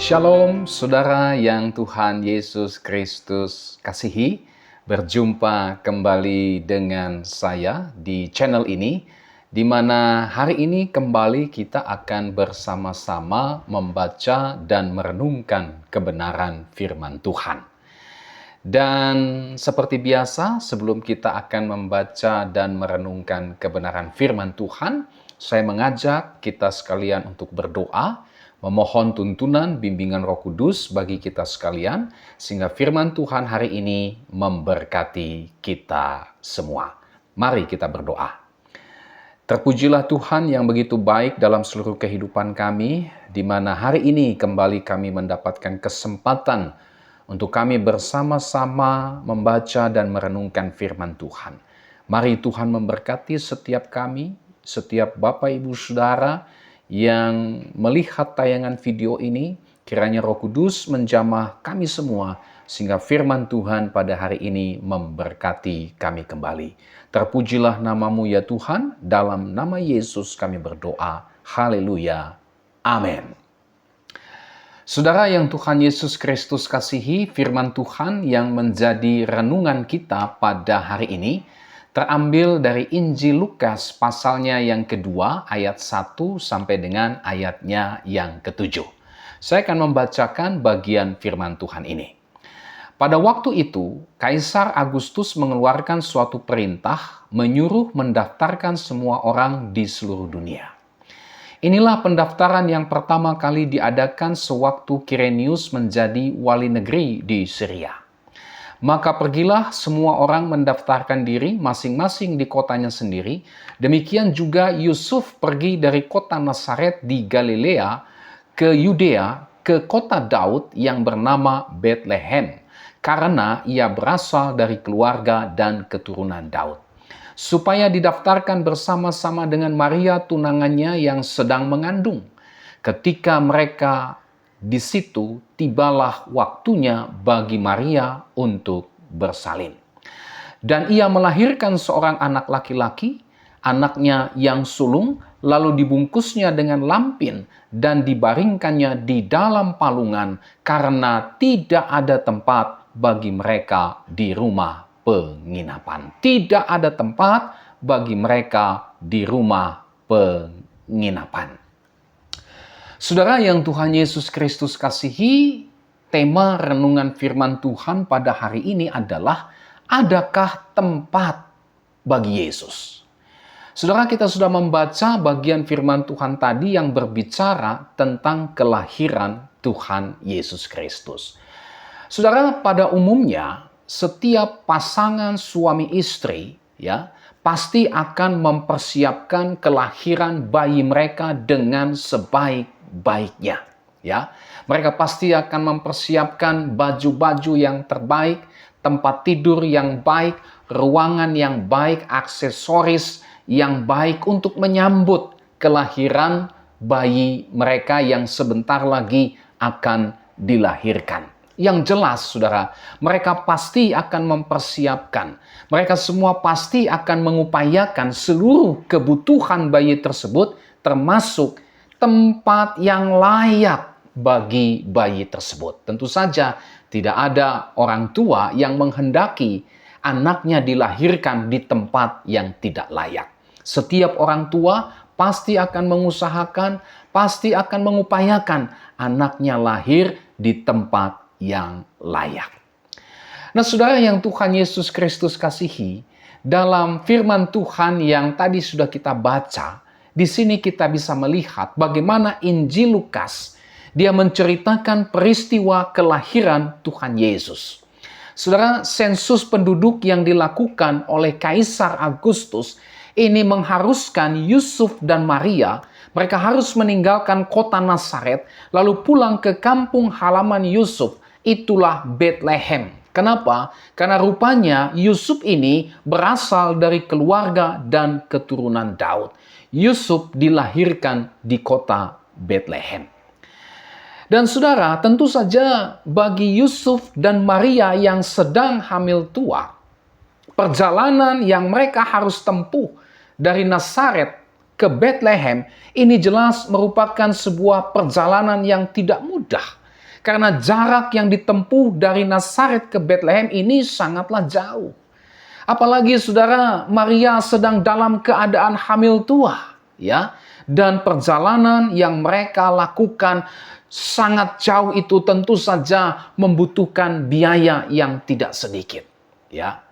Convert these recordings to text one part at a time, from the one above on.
Shalom, saudara yang Tuhan Yesus Kristus kasihi. Berjumpa kembali dengan saya di channel ini, di mana hari ini kembali kita akan bersama-sama membaca dan merenungkan kebenaran firman Tuhan. Dan seperti biasa, sebelum kita akan membaca dan merenungkan kebenaran firman Tuhan, saya mengajak kita sekalian untuk berdoa, memohon tuntunan bimbingan Roh Kudus bagi kita sekalian, sehingga firman Tuhan hari ini memberkati kita semua. Mari kita berdoa. Terpujilah Tuhan yang begitu baik dalam seluruh kehidupan kami, di mana hari ini kembali kami mendapatkan kesempatan untuk kami bersama-sama membaca dan merenungkan firman Tuhan. Mari Tuhan memberkati setiap kami, setiap Bapak Ibu Saudara yang melihat tayangan video ini. Kiranya Roh Kudus menjamah kami semua, sehingga firman Tuhan pada hari ini memberkati kami kembali. Terpujilah nama-Mu ya Tuhan, dalam nama Yesus kami berdoa. Haleluya. Amin. Saudara yang Tuhan Yesus Kristus kasihi, firman Tuhan yang menjadi renungan kita pada hari ini terambil dari Injil Lukas pasalnya yang kedua, ayat 1 sampai dengan ayatnya yang ke-7. Saya akan membacakan bagian firman Tuhan ini. Pada waktu itu, Kaisar Agustus mengeluarkan suatu perintah menyuruh mendaftarkan semua orang di seluruh dunia. Inilah pendaftaran yang pertama kali diadakan sewaktu Kirenius menjadi wali negeri di Syria. Maka pergilah semua orang mendaftarkan diri masing-masing di kotanya sendiri. Demikian juga Yusuf pergi dari kota Nazaret di Galilea ke Yudea, ke kota Daud yang bernama Betlehem, karena ia berasal dari keluarga dan keturunan Daud, supaya didaftarkan bersama-sama dengan Maria tunangannya yang sedang mengandung. Ketika mereka di situ, tibalah waktunya bagi Maria untuk bersalin. Dan ia melahirkan seorang anak laki-laki, anaknya yang sulung, lalu dibungkusnya dengan lampin dan dibaringkannya di dalam palungan karena tidak ada tempat bagi mereka di rumah penginapan. Tidak ada tempat bagi mereka di rumah penginapan. Saudara yang Tuhan Yesus Kristus kasihi, tema renungan firman Tuhan pada hari ini adalah, adakah tempat bagi Yesus? Saudara, kita sudah membaca bagian firman Tuhan tadi yang berbicara tentang kelahiran Tuhan Yesus Kristus. Saudara, pada umumnya setiap pasangan suami istri pasti akan mempersiapkan kelahiran bayi mereka dengan sebaik-baiknya. Mereka pasti akan mempersiapkan baju-baju yang terbaik, tempat tidur yang baik, ruangan yang baik, aksesoris yang baik untuk menyambut kelahiran bayi mereka yang sebentar lagi akan dilahirkan. Yang jelas, saudara, mereka pasti akan mempersiapkan. Mereka semua pasti akan mengupayakan seluruh kebutuhan bayi tersebut, termasuk tempat yang layak bagi bayi tersebut. Tentu saja tidak ada orang tua yang menghendaki anaknya dilahirkan di tempat yang tidak layak. Setiap orang tua pasti akan mengusahakan, pasti akan mengupayakan anaknya lahir di tempat yang layak. Nah, saudara yang Tuhan Yesus Kristus kasihi, dalam firman Tuhan yang tadi sudah kita baca, di sini kita bisa melihat bagaimana Injil Lukas, dia menceritakan peristiwa kelahiran Tuhan Yesus. Saudara, sensus penduduk yang dilakukan oleh Kaisar Agustus ini mengharuskan Yusuf dan Maria, mereka harus meninggalkan kota Nazaret, lalu pulang ke kampung halaman Yusuf, itulah Betlehem. Kenapa? Karena rupanya Yusuf ini berasal dari keluarga dan keturunan Daud. Yusuf dilahirkan di kota Betlehem. Dan saudara, tentu saja bagi Yusuf dan Maria yang sedang hamil tua, perjalanan yang mereka harus tempuh dari Nazaret ke Betlehem ini jelas merupakan sebuah perjalanan yang tidak mudah. Karena jarak yang ditempuh dari Nazaret ke Betlehem ini sangatlah jauh. Apalagi saudara, Maria sedang dalam keadaan hamil tua, ya. Dan perjalanan yang mereka lakukan sangat jauh itu tentu saja membutuhkan biaya yang tidak sedikit, ya.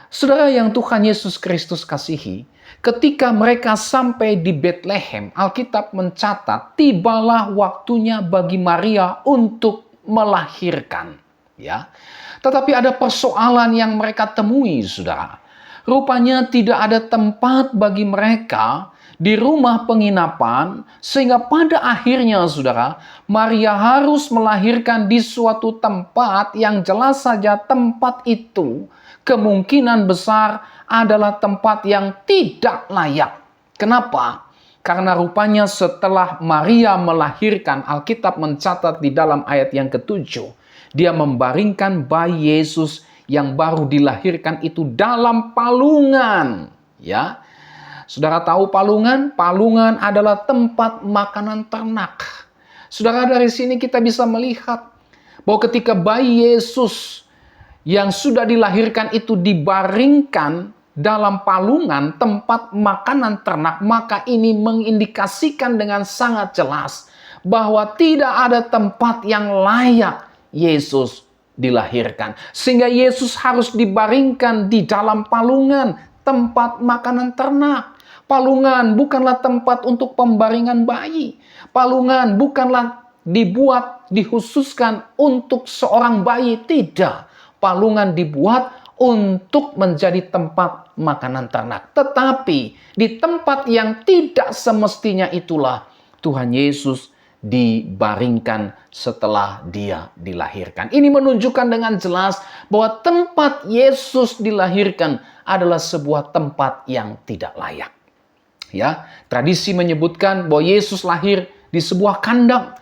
Saudara yang Tuhan Yesus Kristus kasihi, ketika mereka sampai di Betlehem, Alkitab mencatat tibalah waktunya bagi Maria untuk melahirkan, ya. Tetapi ada persoalan yang mereka temui, saudara. Rupanya tidak ada tempat bagi mereka di rumah penginapan, sehingga pada akhirnya, saudara, Maria harus melahirkan di suatu tempat yang jelas saja tempat itu kemungkinan besar adalah tempat yang tidak layak. Kenapa? Karena rupanya setelah Maria melahirkan, Alkitab mencatat di dalam ayat yang ke-7, dia membaringkan bayi Yesus yang baru dilahirkan itu dalam palungan, ya. Saudara tahu palungan? Palungan adalah tempat makanan ternak. Saudara, dari sini kita bisa melihat bahwa ketika bayi Yesus yang sudah dilahirkan itu dibaringkan dalam palungan tempat makanan ternak, maka ini mengindikasikan dengan sangat jelas bahwa tidak ada tempat yang layak Yesus dilahirkan. Sehingga Yesus harus dibaringkan di dalam palungan tempat makanan ternak. Palungan bukanlah tempat untuk pembaringan bayi. Palungan bukanlah dibuat, dikhususkan untuk seorang bayi. Tidak. Palungan dibuat untuk menjadi tempat makanan ternak. Tetapi di tempat yang tidak semestinya itulah Tuhan Yesus dibaringkan setelah dia dilahirkan. Ini menunjukkan dengan jelas bahwa tempat Yesus dilahirkan adalah sebuah tempat yang tidak layak. Ya, tradisi menyebutkan bahwa Yesus lahir di sebuah kandang.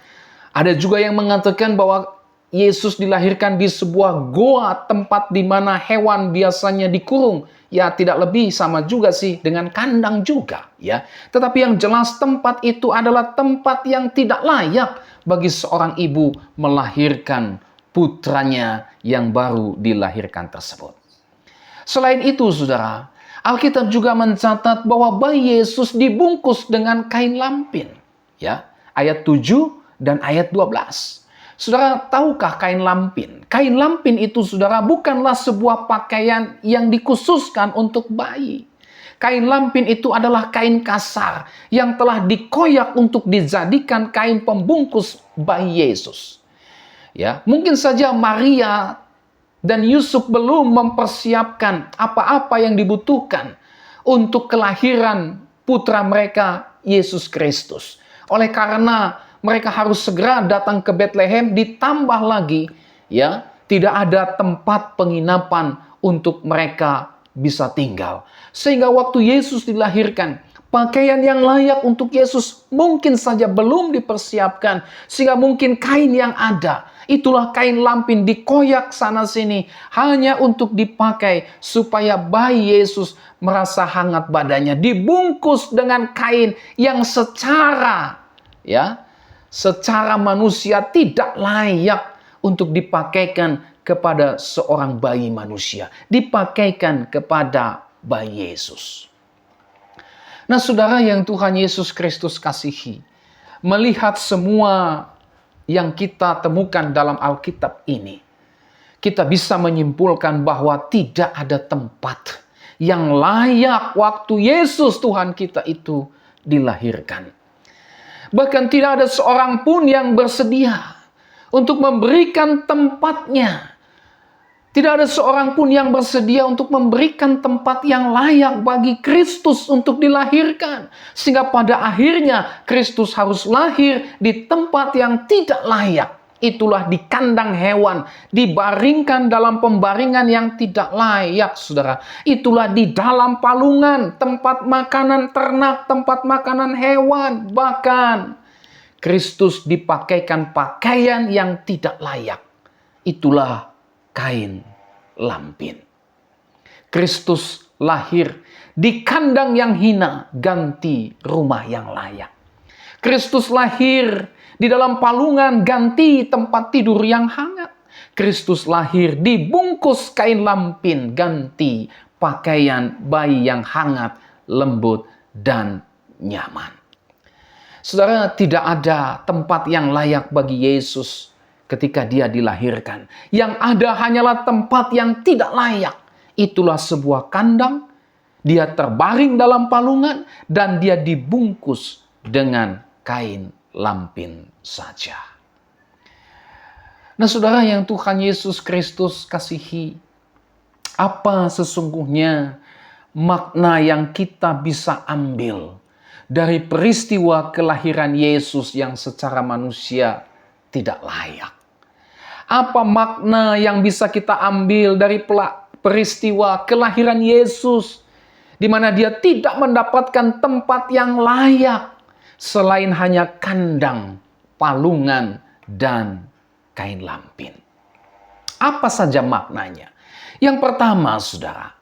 Ada juga yang mengatakan bahwa Yesus dilahirkan di sebuah goa, tempat di mana hewan biasanya dikurung. Ya, tidak lebih, sama juga sih dengan kandang juga, ya. Tetapi yang jelas tempat itu adalah tempat yang tidak layak bagi seorang ibu melahirkan putranya yang baru dilahirkan tersebut. Selain itu, saudara, Alkitab juga mencatat bahwa bayi Yesus dibungkus dengan kain lampin. Ya, ayat 7 dan ayat 12. Saudara, tahukah kain lampin? Kain lampin itu, saudara, bukanlah sebuah pakaian yang dikhususkan untuk bayi. Kain lampin itu adalah kain kasar yang telah dikoyak untuk dijadikan kain pembungkus bayi Yesus. Ya, mungkin saja Maria dan Yusuf belum mempersiapkan apa-apa yang dibutuhkan untuk kelahiran putra mereka, Yesus Kristus. Oleh karena mereka harus segera datang ke Betlehem, ditambah lagi, ya, tidak ada tempat penginapan untuk mereka bisa tinggal. Sehingga waktu Yesus dilahirkan, pakaian yang layak untuk Yesus mungkin saja belum dipersiapkan. Sehingga mungkin kain yang ada, itulah kain lampin dikoyak sana-sini hanya untuk dipakai supaya bayi Yesus merasa hangat badannya. Dibungkus dengan kain yang secara manusia tidak layak untuk dipakaikan kepada seorang bayi manusia. Dipakaikan kepada bayi Yesus. Nah, saudara yang Tuhan Yesus Kristus kasihi, melihat semua yang kita temukan dalam Alkitab ini, kita bisa menyimpulkan bahwa tidak ada tempat yang layak waktu Yesus Tuhan kita itu dilahirkan. Bahkan tidak ada seorang pun yang bersedia untuk memberikan tempatnya. Tidak ada seorang pun yang bersedia untuk memberikan tempat yang layak bagi Kristus untuk dilahirkan. Sehingga pada akhirnya Kristus harus lahir di tempat yang tidak layak. Itulah di kandang hewan, dibaringkan dalam pembaringan yang tidak layak, saudara. Itulah di dalam palungan, tempat makanan ternak, tempat makanan hewan. Bahkan Kristus dipakaikan pakaian yang tidak layak. Itulah kain lampin. Kristus lahir di kandang yang hina, ganti rumah yang layak. Kristus lahir di dalam palungan ganti tempat tidur yang hangat. Kristus lahir dibungkus kain lampin ganti pakaian bayi yang hangat, lembut, dan nyaman. Saudara, tidak ada tempat yang layak bagi Yesus ketika dia dilahirkan. Yang ada hanyalah tempat yang tidak layak. Itulah sebuah kandang. Dia terbaring dalam palungan dan dia dibungkus dengan kain lampin saja. Nah, saudara yang Tuhan Yesus Kristus kasihi, apa sesungguhnya makna yang kita bisa ambil dari peristiwa kelahiran Yesus yang secara manusia tidak layak? Apa makna yang bisa kita ambil dari peristiwa kelahiran Yesus, di mana dia tidak mendapatkan tempat yang layak selain hanya kandang, palungan, dan kain lampin? Apa saja maknanya? Yang pertama, saudara,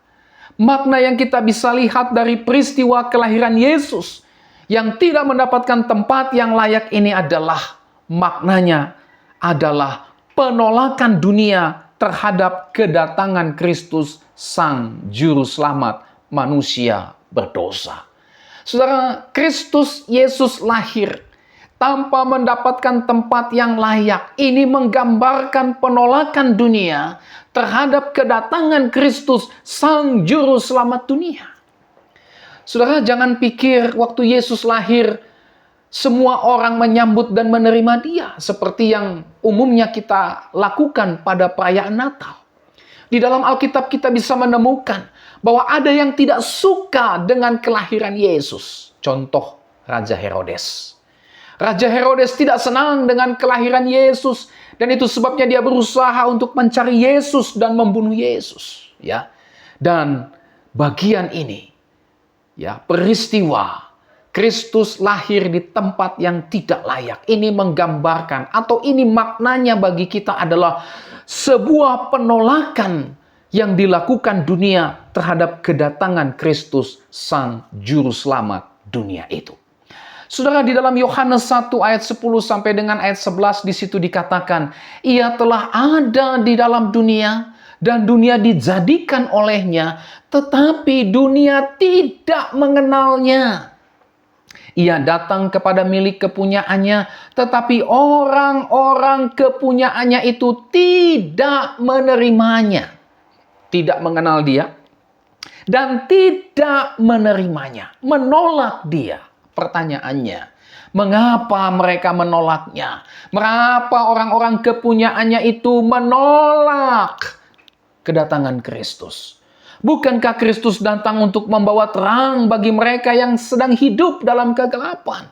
makna yang kita bisa lihat dari peristiwa kelahiran Yesus yang tidak mendapatkan tempat yang layak ini adalah maknanya adalah penolakan dunia terhadap kedatangan Kristus, Sang Juru Selamat manusia berdosa. Saudara, Kristus Yesus lahir tanpa mendapatkan tempat yang layak. Ini menggambarkan penolakan dunia terhadap kedatangan Kristus, Sang Juru Selamat dunia. Saudara, jangan pikir waktu Yesus lahir, semua orang menyambut dan menerima dia, seperti yang umumnya kita lakukan pada perayaan Natal. Di dalam Alkitab kita bisa menemukan bahwa ada yang tidak suka dengan kelahiran Yesus. Contoh, Raja Herodes. Raja Herodes tidak senang dengan kelahiran Yesus, dan itu sebabnya dia berusaha untuk mencari Yesus dan membunuh Yesus. Ya, dan bagian ini, ya, peristiwa Kristus lahir di tempat yang tidak layak, ini menggambarkan atau ini maknanya bagi kita adalah sebuah penolakan yang dilakukan dunia terhadap kedatangan Kristus, Sang Juru Selamat dunia itu. Saudara, di dalam Yohanes 1 ayat 10 sampai dengan ayat 11 di situ dikatakan, Ia telah ada di dalam dunia dan dunia dijadikan olehnya, tetapi dunia tidak mengenalnya. Ia datang kepada milik kepunyaannya, tetapi orang-orang kepunyaannya itu tidak menerimanya. Tidak mengenal dia dan tidak menerimanya, menolak dia. Pertanyaannya, mengapa mereka menolaknya? Mengapa orang-orang kepunyaannya itu menolak kedatangan Kristus? Bukankah Kristus datang untuk membawa terang bagi mereka yang sedang hidup dalam kegelapan?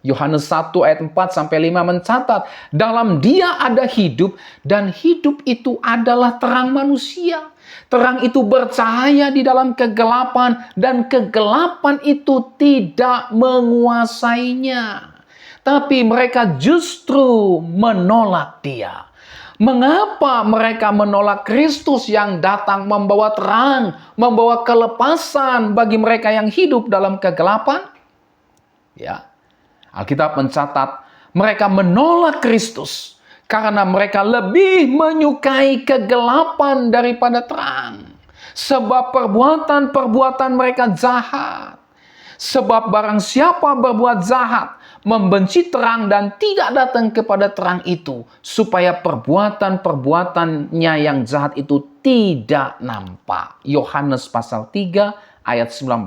Yohanes 1 ayat 4 sampai 5 mencatat, dalam Dia ada hidup dan hidup itu adalah terang manusia. Terang itu bercahaya di dalam kegelapan dan kegelapan itu tidak menguasainya. Tapi mereka justru menolak Dia. Mengapa mereka menolak Kristus yang datang membawa terang, membawa kelepasan bagi mereka yang hidup dalam kegelapan? Ya, Alkitab mencatat mereka menolak Kristus karena mereka lebih menyukai kegelapan daripada terang. Sebab perbuatan-perbuatan mereka jahat. Sebab barang siapa berbuat jahat, membenci terang dan tidak datang kepada terang itu, supaya perbuatan-perbuatannya yang jahat itu tidak nampak. Yohanes pasal 3 ayat 19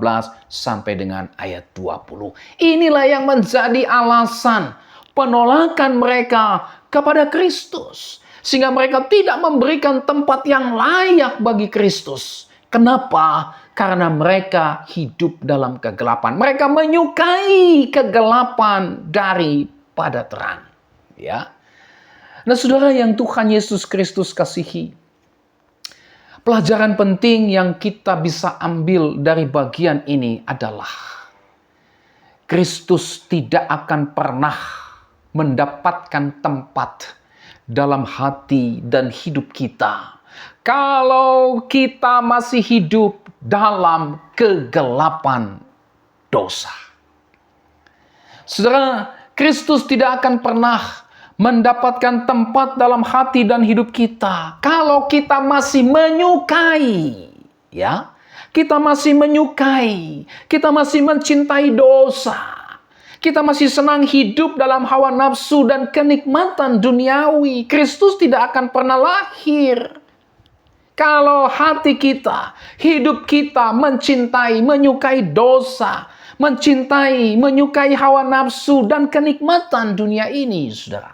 sampai dengan ayat 20. Inilah yang menjadi alasan penolakan mereka kepada Kristus, sehingga mereka tidak memberikan tempat yang layak bagi Kristus. Kenapa? Karena mereka hidup dalam kegelapan. Mereka menyukai kegelapan daripada terang. Ya. Nah, saudara yang Tuhan Yesus Kristus kasihi, pelajaran penting yang kita bisa ambil dari bagian ini adalah Kristus tidak akan pernah mendapatkan tempat dalam hati dan hidup kita kalau kita masih hidup dalam kegelapan dosa. Saudara, Kristus tidak akan pernah mendapatkan tempat dalam hati dan hidup kita kalau kita masih menyukai, ya. Kita masih menyukai, kita masih mencintai dosa. Kita masih senang hidup dalam hawa nafsu dan kenikmatan duniawi. Kristus tidak akan pernah lahir kalau hati kita, hidup kita mencintai, menyukai dosa, mencintai, menyukai hawa nafsu dan kenikmatan dunia ini, saudara.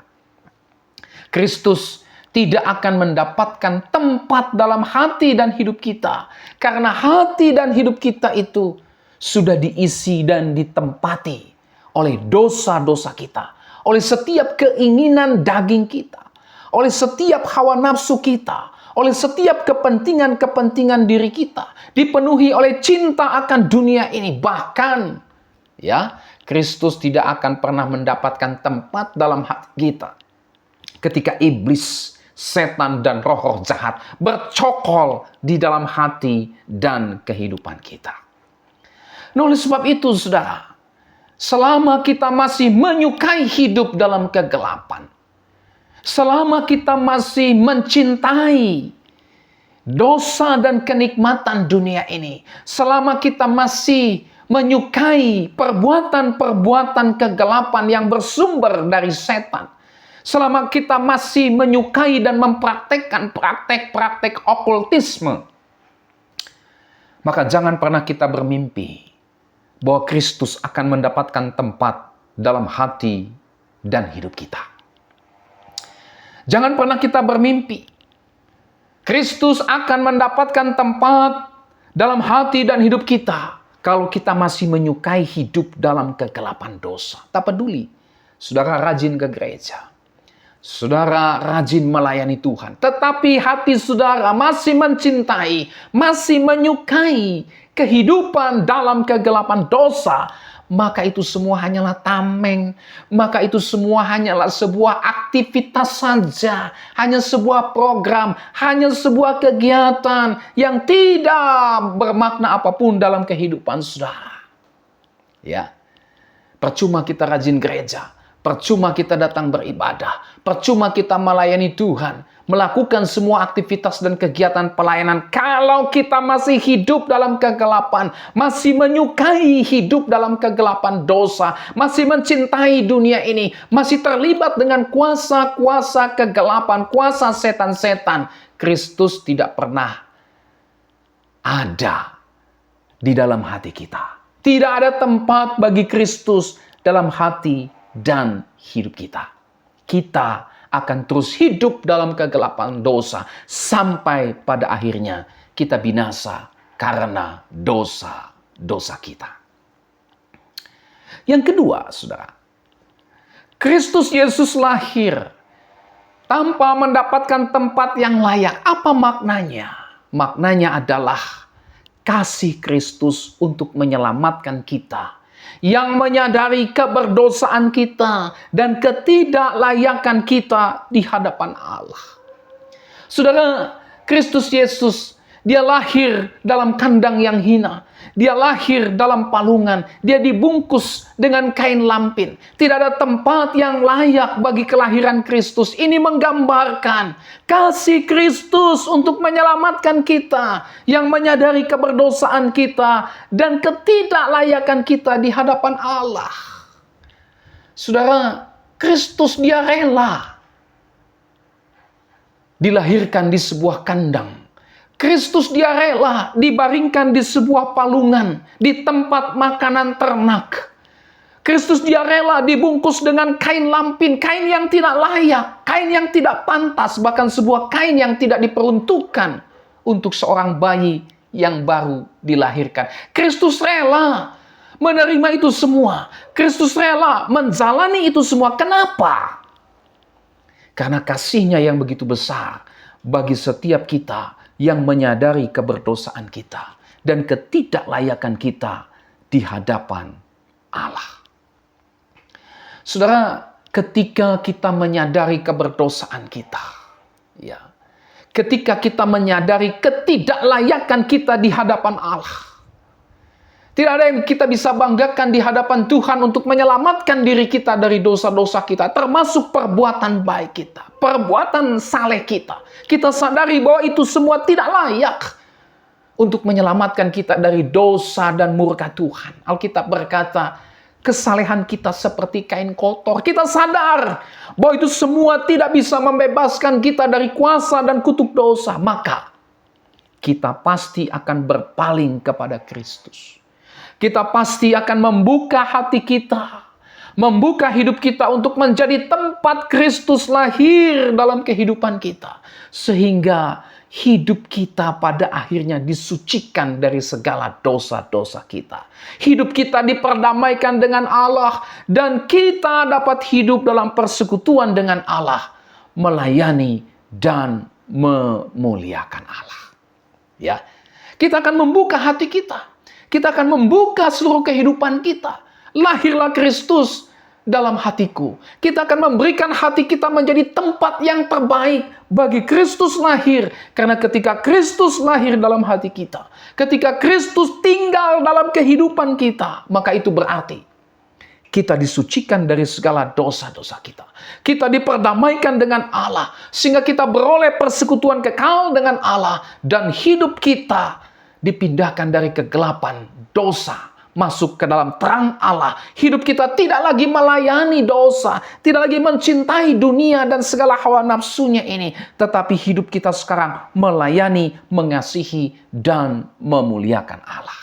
Kristus tidak akan mendapatkan tempat dalam hati dan hidup kita. Karena hati dan hidup kita itu sudah diisi dan ditempati oleh dosa-dosa kita. Oleh setiap keinginan daging kita. Oleh setiap hawa nafsu kita. Oleh setiap kepentingan-kepentingan diri kita. Dipenuhi oleh cinta akan dunia ini. Bahkan, ya, Kristus tidak akan pernah mendapatkan tempat dalam hati kita ketika iblis, setan, dan roh-roh jahat bercokol di dalam hati dan kehidupan kita. Nah, oleh sebab itu, saudara, selama kita masih menyukai hidup dalam kegelapan, selama kita masih mencintai dosa dan kenikmatan dunia ini, selama kita masih menyukai perbuatan-perbuatan kegelapan yang bersumber dari setan, selama kita masih menyukai dan mempraktekkan praktek-praktek okultisme, maka jangan pernah kita bermimpi bahwa Kristus akan mendapatkan tempat dalam hati dan hidup kita. Jangan pernah kita bermimpi Kristus akan mendapatkan tempat dalam hati dan hidup kita kalau kita masih menyukai hidup dalam kegelapan dosa. Tak peduli, saudara rajin ke gereja, saudara rajin melayani Tuhan, tetapi hati saudara masih mencintai, masih menyukai kehidupan dalam kegelapan dosa, maka itu semua hanyalah tameng, maka itu semua hanyalah sebuah aktivitas saja, hanya sebuah program, hanya sebuah kegiatan yang tidak bermakna apapun dalam kehidupan saudara. Ya, percuma kita rajin gereja, percuma kita datang beribadah, percuma kita melayani Tuhan, melakukan semua aktivitas dan kegiatan pelayanan kalau kita masih hidup dalam kegelapan, masih menyukai hidup dalam kegelapan dosa, masih mencintai dunia ini, masih terlibat dengan kuasa-kuasa kegelapan, kuasa setan-setan. Kristus tidak pernah ada di dalam hati kita. Tidak ada tempat bagi Kristus dalam hati dan hidup kita. Kita akan terus hidup dalam kegelapan dosa sampai pada akhirnya kita binasa karena dosa-dosa kita. Yang kedua, saudara, Kristus Yesus lahir tanpa mendapatkan tempat yang layak. Apa maknanya? Maknanya adalah kasih Kristus untuk menyelamatkan kita, yang menyadari keberdosaan kita dan ketidaklayakan kita di hadapan Allah. Saudara, Kristus Yesus, dia lahir dalam kandang yang hina. Dia lahir dalam palungan. Dia dibungkus dengan kain lampin. Tidak ada tempat yang layak bagi kelahiran Kristus. Ini menggambarkan kasih Kristus untuk menyelamatkan kita, yang menyadari keberdosaan kita dan ketidaklayakan kita di hadapan Allah. Saudara, Kristus dia rela dilahirkan di sebuah kandang. Kristus dia rela dibaringkan di sebuah palungan, di tempat makanan ternak. Kristus dia rela dibungkus dengan kain lampin, kain yang tidak layak, kain yang tidak pantas, bahkan sebuah kain yang tidak diperuntukkan untuk seorang bayi yang baru dilahirkan. Kristus rela menerima itu semua. Kristus rela menjalani itu semua. Kenapa? Karena kasih-Nya yang begitu besar bagi setiap kita yang menyadari keberdosaan kita dan ketidaklayakan kita di hadapan Allah. Saudara, ketika kita menyadari keberdosaan kita, ya, ketika kita menyadari ketidaklayakan kita di hadapan Allah, Tidak ada yang kita bisa banggakan di hadapan Tuhan untuk menyelamatkan diri kita dari dosa-dosa kita, termasuk perbuatan baik kita, perbuatan saleh kita. Kita sadari bahwa itu semua tidak layak untuk menyelamatkan kita dari dosa dan murka Tuhan. Alkitab berkata, kesalehan kita seperti kain kotor. Kita sadar bahwa itu semua tidak bisa membebaskan kita dari kuasa dan kutuk dosa. Maka kita pasti akan berpaling kepada Kristus. Kita pasti akan membuka hati kita, membuka hidup kita untuk menjadi tempat Kristus lahir dalam kehidupan kita. Sehingga hidup kita pada akhirnya disucikan dari segala dosa-dosa kita. Hidup kita diperdamaikan dengan Allah dan kita dapat hidup dalam persekutuan dengan Allah, melayani dan memuliakan Allah. Ya, kita akan membuka hati kita. Kita akan membuka seluruh kehidupan kita. Lahirlah Kristus dalam hatiku. Kita akan memberikan hati kita menjadi tempat yang terbaik bagi Kristus lahir. Karena ketika Kristus lahir dalam hati kita, ketika Kristus tinggal dalam kehidupan kita, maka itu berarti kita disucikan dari segala dosa-dosa kita. Kita diperdamaikan dengan Allah, sehingga kita beroleh persekutuan kekal dengan Allah, dan hidup kita dipindahkan dari kegelapan dosa masuk ke dalam terang Allah. Hidup kita tidak lagi melayani dosa, tidak lagi mencintai dunia dan segala hawa nafsunya ini, tetapi hidup kita sekarang melayani, mengasihi, dan memuliakan Allah.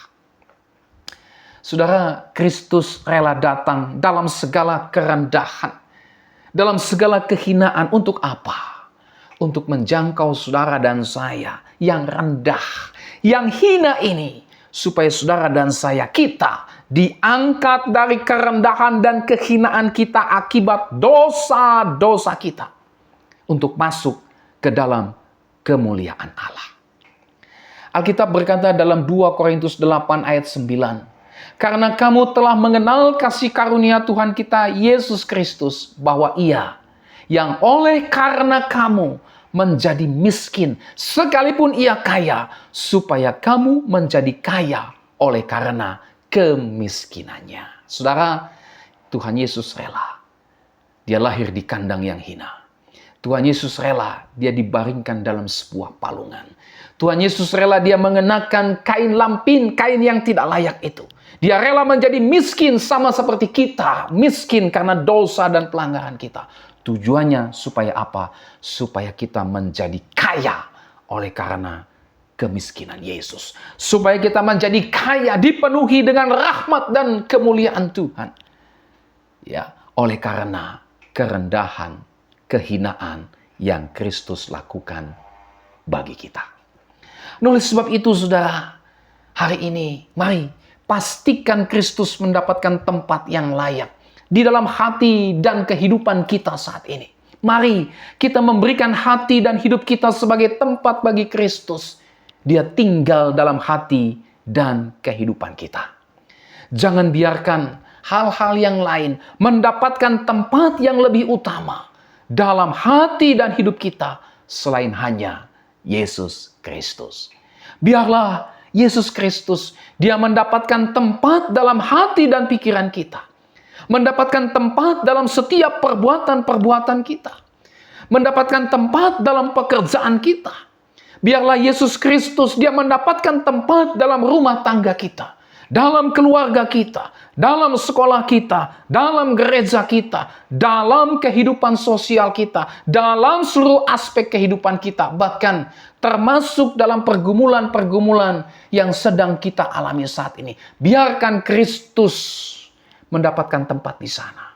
Saudara, Kristus rela datang dalam segala kerendahan, dalam segala kehinaan. Untuk apa? Untuk menjangkau saudara dan saya yang rendah, yang hina ini, supaya saudara dan saya, kita diangkat dari kerendahan dan kehinaan kita akibat dosa-dosa kita, untuk masuk ke dalam kemuliaan Allah. Alkitab berkata dalam 2 Korintus 8 ayat 9, karena kamu telah mengenal kasih karunia Tuhan kita Yesus Kristus, bahwa Ia yang oleh karena kamu menjadi miskin, sekalipun Ia kaya, supaya kamu menjadi kaya oleh karena kemiskinannya. Saudara, Tuhan Yesus rela. Dia lahir di kandang yang hina. Tuhan Yesus rela Dia dibaringkan dalam sebuah palungan. Tuhan Yesus rela Dia mengenakan kain lampin, kain yang tidak layak itu. Dia rela menjadi miskin sama seperti kita, miskin karena dosa dan pelanggaran kita. Tujuannya supaya apa? Supaya kita menjadi kaya oleh karena kemiskinan Yesus. Supaya kita menjadi kaya, dipenuhi dengan rahmat dan kemuliaan Tuhan. Ya, oleh karena kerendahan, kehinaan yang Kristus lakukan bagi kita. Nah, oleh sebab itu saudara, hari ini mari pastikan Kristus mendapatkan tempat yang layak di dalam hati dan kehidupan kita saat ini. Mari kita memberikan hati dan hidup kita sebagai tempat bagi Kristus. Dia tinggal dalam hati dan kehidupan kita. Jangan biarkan hal-hal yang lain mendapatkan tempat yang lebih utama dalam hati dan hidup kita selain hanya Yesus Kristus. Biarlah Yesus Kristus, Dia mendapatkan tempat dalam hati dan pikiran kita. Mendapatkan tempat dalam setiap perbuatan-perbuatan kita. Mendapatkan tempat dalam pekerjaan kita. Biarlah Yesus Kristus, Dia mendapatkan tempat dalam rumah tangga kita, dalam keluarga kita, dalam sekolah kita, dalam gereja kita, dalam kehidupan sosial kita, dalam seluruh aspek kehidupan kita, bahkan termasuk dalam pergumulan-pergumulan yang sedang kita alami saat ini. Biarkan Kristus mendapatkan tempat di sana.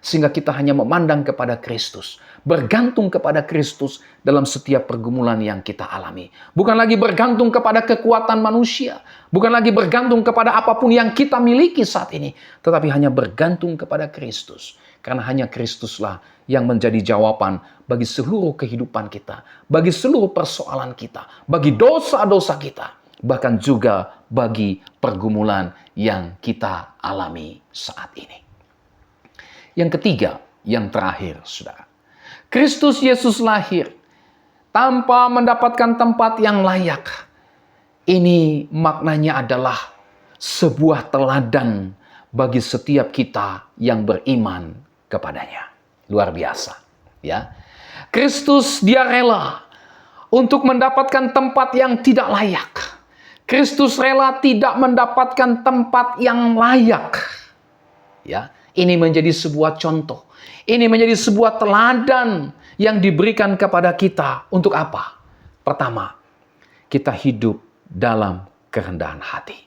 Sehingga kita hanya memandang kepada Kristus, bergantung kepada Kristus dalam setiap pergumulan yang kita alami. Bukan lagi bergantung kepada kekuatan manusia, bukan lagi bergantung kepada apapun yang kita miliki saat ini, tetapi hanya bergantung kepada Kristus. Karena hanya Kristuslah yang menjadi jawaban bagi seluruh kehidupan kita, bagi seluruh persoalan kita, bagi dosa-dosa kita, bahkan juga bagi pergumulan yang kita alami saat ini. Yang ketiga, yang terakhir, saudara. Kristus Yesus lahir tanpa mendapatkan tempat yang layak. Ini maknanya adalah sebuah teladan bagi setiap kita yang beriman kepadanya. Luar biasa, ya. Kristus dia rela untuk mendapatkan tempat yang tidak layak. Kristus rela tidak mendapatkan tempat yang layak. Ya, ini menjadi sebuah contoh. Ini menjadi sebuah teladan yang diberikan kepada kita untuk apa? Pertama, kita hidup dalam kerendahan hati.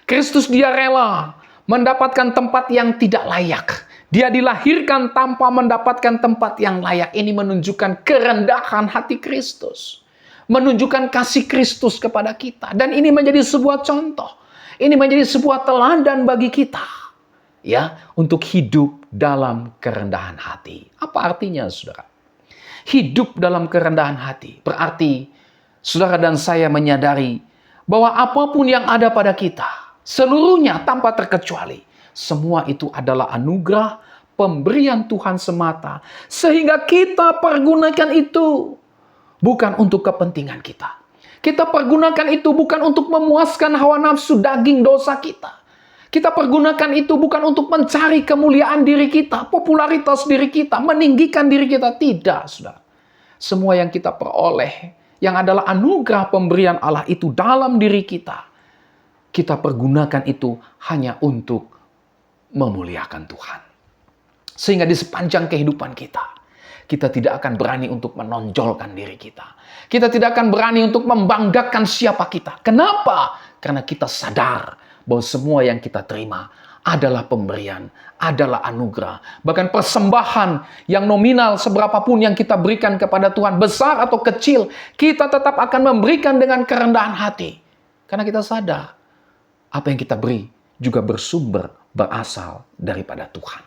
Kristus dia rela mendapatkan tempat yang tidak layak. Dia dilahirkan tanpa mendapatkan tempat yang layak. Ini menunjukkan kerendahan hati Kristus. Menunjukkan kasih Kristus kepada kita. Dan ini menjadi sebuah contoh. Ini menjadi sebuah teladan bagi kita. Ya, untuk hidup dalam kerendahan hati. Apa artinya, saudara? Hidup dalam kerendahan hati. Berarti, saudara dan saya menyadari bahwa apapun yang ada pada kita, seluruhnya tanpa terkecuali, semua itu adalah anugerah pemberian Tuhan semata. Sehingga kita pergunakan itu bukan untuk kepentingan kita. Kita pergunakan itu bukan untuk memuaskan hawa nafsu daging dosa kita. Kita pergunakan itu bukan untuk mencari kemuliaan diri kita, popularitas diri kita, meninggikan diri kita. Tidak, saudara. Semua yang kita peroleh, yang adalah anugerah pemberian Allah itu dalam diri kita, kita pergunakan itu hanya untuk memuliakan Tuhan. Sehingga di sepanjang kehidupan kita, kita tidak akan berani untuk menonjolkan diri kita. Kita tidak akan berani untuk membanggakan siapa kita. Kenapa? Karena kita sadar bahwa semua yang kita terima adalah pemberian, adalah anugerah. Bahkan persembahan yang nominal seberapapun yang kita berikan kepada Tuhan, besar atau kecil, kita tetap akan memberikan dengan kerendahan hati. Karena kita sadar, apa yang kita beri juga berasal daripada Tuhan.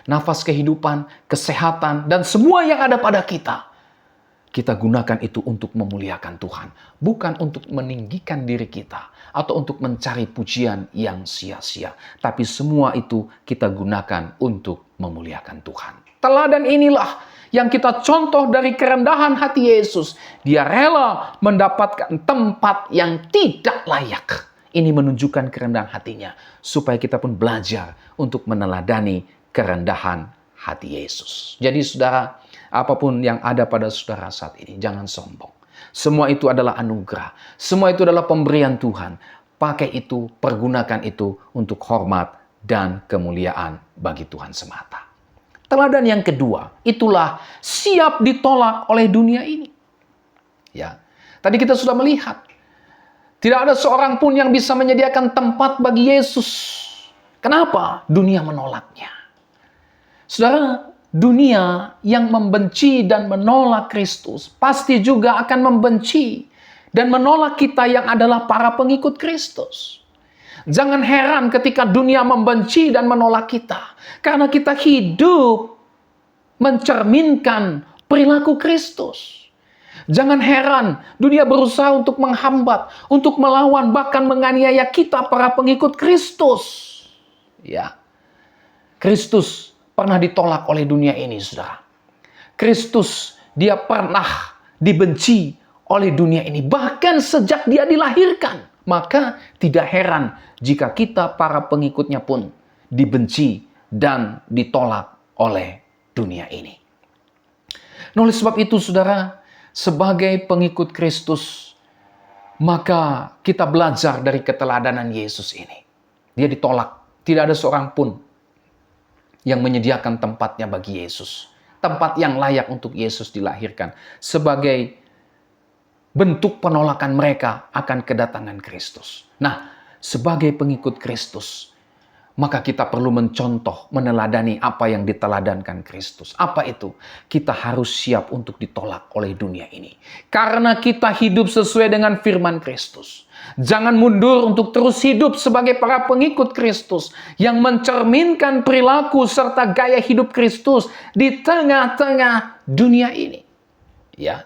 Nafas kehidupan, kesehatan, dan semua yang ada pada kita, kita gunakan itu untuk memuliakan Tuhan. Bukan untuk meninggikan diri kita atau untuk mencari pujian yang sia-sia. Tapi semua itu kita gunakan untuk memuliakan Tuhan. Teladan inilah yang kita contoh dari kerendahan hati Yesus. Dia rela mendapatkan tempat yang tidak layak. Ini menunjukkan kerendahan hatinya. Supaya kita pun belajar untuk meneladani kerendahan hati Yesus. Jadi saudara, apapun yang ada pada saudara saat ini, jangan sombong. Semua itu adalah anugerah. Semua itu adalah pemberian Tuhan. Pakai itu, pergunakan itu untuk hormat dan kemuliaan bagi Tuhan semata. Teladan yang kedua, itulah siap ditolak oleh dunia ini. Ya, tadi kita sudah melihat, tidak ada seorang pun yang bisa menyediakan tempat bagi Yesus. Kenapa? Dunia menolaknya. Saudara, dunia yang membenci dan menolak Kristus pasti juga akan membenci dan menolak kita yang adalah para pengikut Kristus. Jangan heran ketika dunia membenci dan menolak kita, karena kita hidup mencerminkan perilaku Kristus. Jangan heran dunia berusaha untuk menghambat, untuk melawan, bahkan menganiaya kita para pengikut Kristus. Ya, Kristus pernah ditolak oleh dunia ini, saudara. Kristus, dia pernah dibenci oleh dunia ini. Bahkan sejak dia dilahirkan. Maka tidak heran jika kita, para pengikutnya pun, dibenci dan ditolak oleh dunia ini. Nah, oleh sebab itu, saudara, sebagai pengikut Kristus, maka kita belajar dari keteladanan Yesus ini. Dia ditolak. Tidak ada seorang pun yang menyediakan tempatnya bagi Yesus. Tempat yang layak untuk Yesus dilahirkan. Sebagai bentuk penolakan mereka akan kedatangan Kristus. Nah, sebagai pengikut Kristus, maka kita perlu mencontoh, meneladani apa yang diteladankan Kristus. Apa itu? Kita harus siap untuk ditolak oleh dunia ini. Karena kita hidup sesuai dengan firman Kristus. Jangan mundur untuk terus hidup sebagai para pengikut Kristus yang mencerminkan perilaku serta gaya hidup Kristus di tengah-tengah dunia ini. Ya.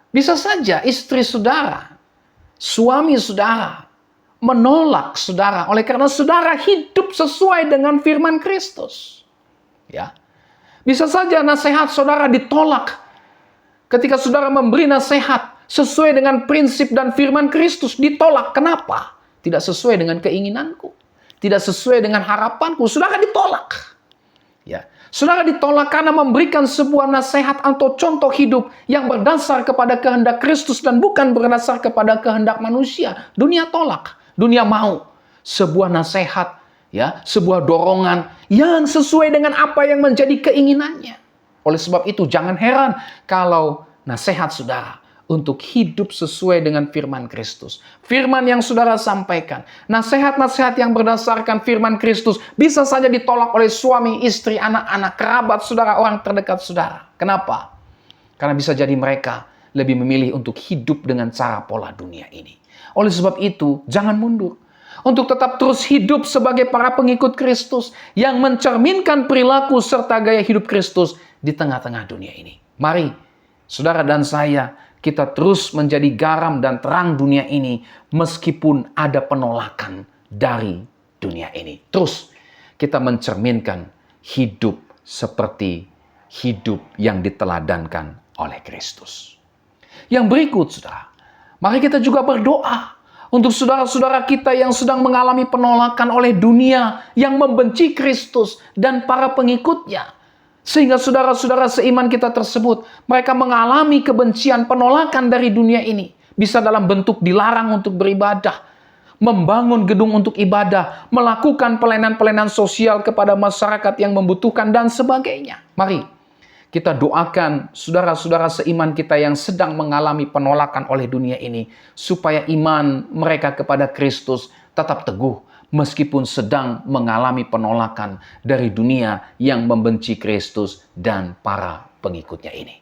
Bisa saja istri saudara, suami saudara menolak saudara oleh karena saudara hidup sesuai dengan firman Kristus. Ya. Bisa saja nasihat saudara ditolak ketika saudara memberi nasihat sesuai dengan prinsip dan firman Kristus, ditolak. Kenapa? tidak sesuai dengan keinginanku, tidak sesuai dengan harapanku, saudara ditolak. Ya, saudara ditolak karena memberikan sebuah nasihat atau contoh hidup yang berdasar kepada kehendak Kristus dan bukan berdasar kepada kehendak manusia. Dunia tolak, dunia mau sebuah nasihat, ya, sebuah dorongan yang sesuai dengan apa yang menjadi keinginannya. Oleh sebab itu, jangan heran kalau nasihat saudara untuk hidup sesuai dengan firman Kristus. Firman yang saudara sampaikan, nasihat-nasihat yang berdasarkan firman Kristus bisa saja ditolak oleh suami, istri, anak-anak, kerabat saudara, orang terdekat saudara. Kenapa? Karena bisa jadi mereka lebih memilih untuk hidup dengan cara pola dunia ini. Oleh sebab itu, jangan mundur. Untuk tetap terus hidup sebagai para pengikut Kristus yang mencerminkan perilaku serta gaya hidup Kristus di tengah-tengah dunia ini. Mari, saudara dan saya, kita terus menjadi garam dan terang dunia ini meskipun ada penolakan dari dunia ini. Terus kita mencerminkan hidup seperti hidup yang diteladankan oleh Kristus. Yang berikut, saudara, mari kita juga berdoa untuk saudara-saudara kita yang sedang mengalami penolakan oleh dunia yang membenci Kristus dan para pengikutnya. Sehingga saudara-saudara seiman kita tersebut, mereka mengalami kebencian, penolakan dari dunia ini. Bisa dalam bentuk dilarang untuk beribadah, membangun gedung untuk ibadah, melakukan pelayanan-pelayanan sosial kepada masyarakat yang membutuhkan, dan sebagainya. Mari kita doakan saudara-saudara seiman kita yang sedang mengalami penolakan oleh dunia ini, supaya iman mereka kepada Kristus tetap teguh, meskipun sedang mengalami penolakan dari dunia yang membenci Kristus dan para pengikutnya ini.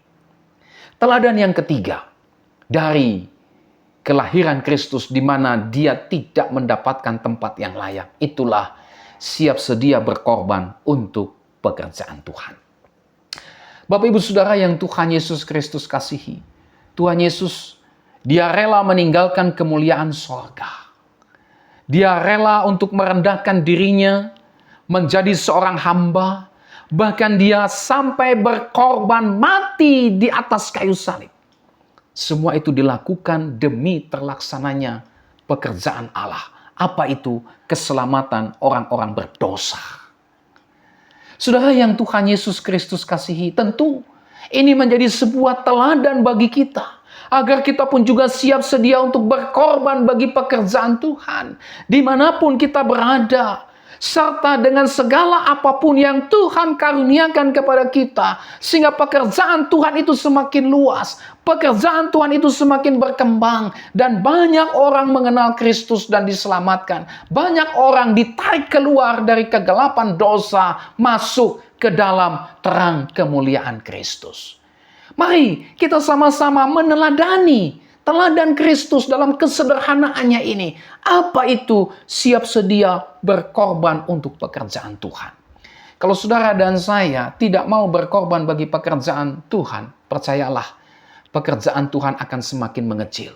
Teladan yang ketiga dari kelahiran Kristus di mana dia tidak mendapatkan tempat yang layak, itulah siap sedia berkorban untuk pekerjaan Tuhan. Bapak Ibu Saudara yang Tuhan Yesus Kristus kasihi, Tuhan Yesus, dia rela meninggalkan kemuliaan sorga. Dia rela untuk merendahkan dirinya menjadi seorang hamba. Bahkan dia sampai berkorban mati di atas kayu salib. Semua itu dilakukan demi terlaksananya pekerjaan Allah. Apa itu? Keselamatan orang-orang berdosa. Saudara yang Tuhan Yesus Kristus kasihi, tentu ini menjadi sebuah teladan bagi kita, agar kita pun juga siap sedia untuk berkorban bagi pekerjaan Tuhan. Dimanapun kita berada, serta dengan segala apapun yang Tuhan karuniakan kepada kita. Sehingga pekerjaan Tuhan itu semakin luas. Pekerjaan Tuhan itu semakin berkembang. Dan banyak orang mengenal Kristus dan diselamatkan. Banyak orang ditarik keluar dari kegelapan dosa, masuk ke dalam terang kemuliaan Kristus. Mari kita sama-sama meneladani teladan Kristus dalam kesederhanaannya ini. Apa itu siap sedia berkorban untuk pekerjaan Tuhan? Kalau saudara dan saya tidak mau berkorban bagi pekerjaan Tuhan, percayalah, pekerjaan Tuhan akan semakin mengecil.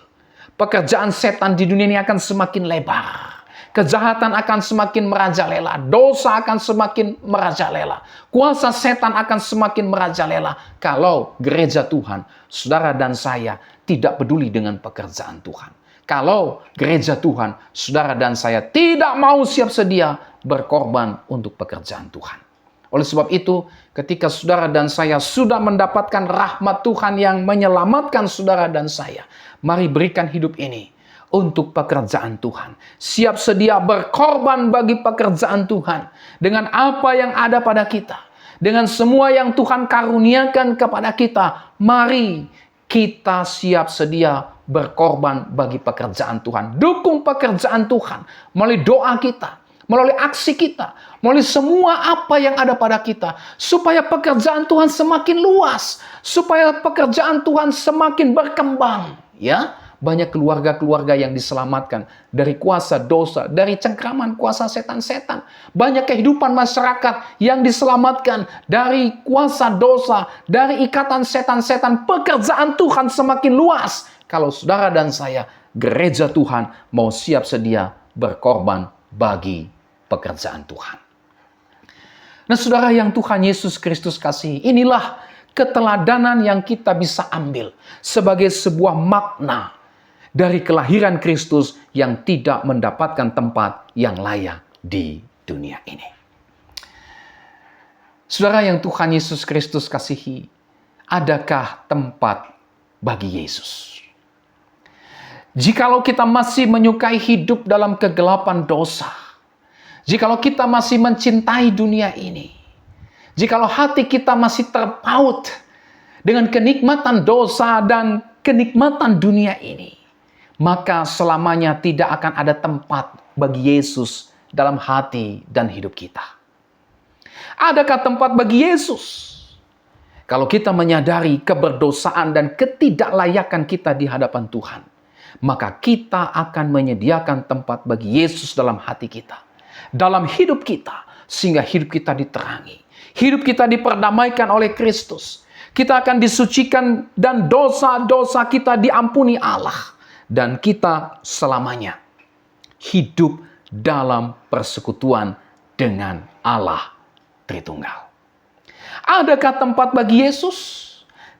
Pekerjaan setan di dunia ini akan semakin lebar. Kejahatan akan semakin merajalela, dosa akan semakin merajalela, kuasa setan akan semakin merajalela kalau gereja Tuhan, saudara dan saya tidak peduli dengan pekerjaan Tuhan. Kalau gereja Tuhan, saudara dan saya tidak mau siap sedia berkorban untuk pekerjaan Tuhan. Oleh sebab itu, ketika saudara dan saya sudah mendapatkan rahmat Tuhan yang menyelamatkan saudara dan saya, mari berikan hidup ini untuk pekerjaan Tuhan. Siap sedia berkorban bagi pekerjaan Tuhan. Dengan apa yang ada pada kita. Dengan semua yang Tuhan karuniakan kepada kita. Mari kita siap sedia berkorban bagi pekerjaan Tuhan. Dukung pekerjaan Tuhan melalui doa kita, melalui aksi kita, melalui semua apa yang ada pada kita. Supaya pekerjaan Tuhan semakin luas. Supaya pekerjaan Tuhan semakin berkembang. Ya, banyak keluarga-keluarga yang diselamatkan dari kuasa dosa, dari cengkraman kuasa setan-setan. Banyak kehidupan masyarakat yang diselamatkan dari kuasa dosa, dari ikatan setan-setan. Pekerjaan Tuhan semakin luas kalau saudara dan saya, gereja Tuhan, mau siap sedia berkorban bagi pekerjaan Tuhan. Nah, saudara yang Tuhan Yesus Kristus kasihi, inilah keteladanan yang kita bisa ambil sebagai sebuah makna dari kelahiran Kristus yang tidak mendapatkan tempat yang layak di dunia ini. Saudara yang Tuhan Yesus Kristus kasihi, adakah tempat bagi Yesus? Jikalau kita masih menyukai hidup dalam kegelapan dosa, jikalau kita masih mencintai dunia ini, jikalau hati kita masih terpaut dengan kenikmatan dosa dan kenikmatan dunia ini, maka selamanya tidak akan ada tempat bagi Yesus dalam hati dan hidup kita. Adakah tempat bagi Yesus? Kalau kita menyadari keberdosaan dan ketidaklayakan kita di hadapan Tuhan, maka kita akan menyediakan tempat bagi Yesus dalam hati kita, dalam hidup kita, sehingga hidup kita diterangi. Hidup kita diperdamaikan oleh Kristus. Kita akan disucikan dan dosa-dosa kita diampuni Allah. Dan kita selamanya hidup dalam persekutuan dengan Allah Tritunggal. Adakah tempat bagi Yesus?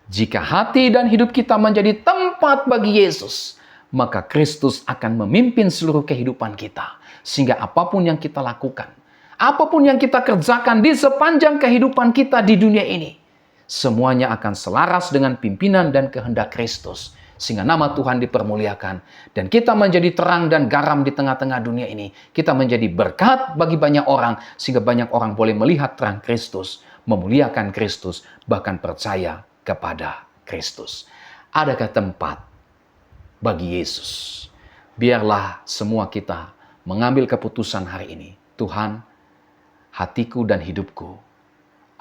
Jika hati dan hidup kita menjadi tempat bagi Yesus, maka Kristus akan memimpin seluruh kehidupan kita. Sehingga apapun yang kita lakukan, apapun yang kita kerjakan di sepanjang kehidupan kita di dunia ini, semuanya akan selaras dengan pimpinan dan kehendak Kristus. Sehingga nama Tuhan dipermuliakan. Dan kita menjadi terang dan garam di tengah-tengah dunia ini. Kita menjadi berkat bagi banyak orang. Sehingga banyak orang boleh melihat terang Kristus, memuliakan Kristus, bahkan percaya kepada Kristus. Adakah tempat bagi Yesus? Biarlah semua kita mengambil keputusan hari ini. Tuhan, hatiku dan hidupku,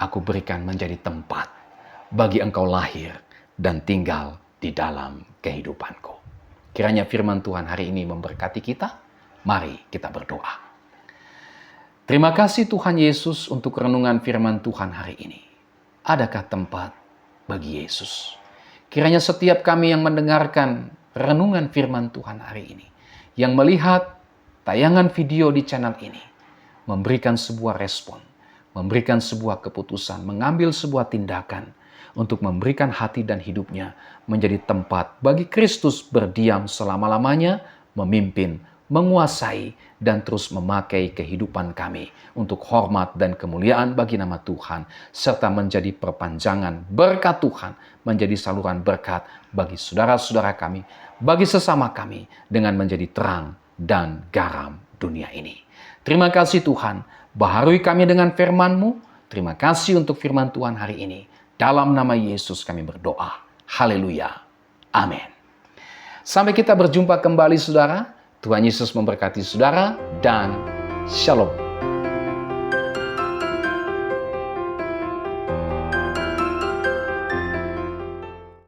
aku berikan menjadi tempat bagi Engkau lahir dan tinggal di dalam kehidupanku. Kiranya firman Tuhan hari ini memberkati kita. Mari kita berdoa. Terima kasih Tuhan Yesus untuk renungan firman Tuhan hari ini. Adakah tempat bagi Yesus? Kiranya setiap kami yang mendengarkan renungan firman Tuhan hari ini, yang melihat tayangan video di channel ini, memberikan sebuah respon, memberikan sebuah keputusan, mengambil sebuah tindakan untuk memberikan hati dan hidupnya menjadi tempat bagi Kristus berdiam selama-lamanya, memimpin, menguasai, dan terus memakai kehidupan kami untuk hormat dan kemuliaan bagi nama Tuhan, serta menjadi perpanjangan berkat Tuhan, menjadi saluran berkat bagi saudara-saudara kami, bagi sesama kami, dengan menjadi terang dan garam dunia ini. Terima kasih Tuhan, baharui kami dengan firman-Mu. Terima kasih untuk firman Tuhan hari ini. Dalam nama Yesus kami berdoa. Haleluya. Amin. Sampai kita berjumpa kembali saudara. Tuhan Yesus memberkati saudara dan shalom.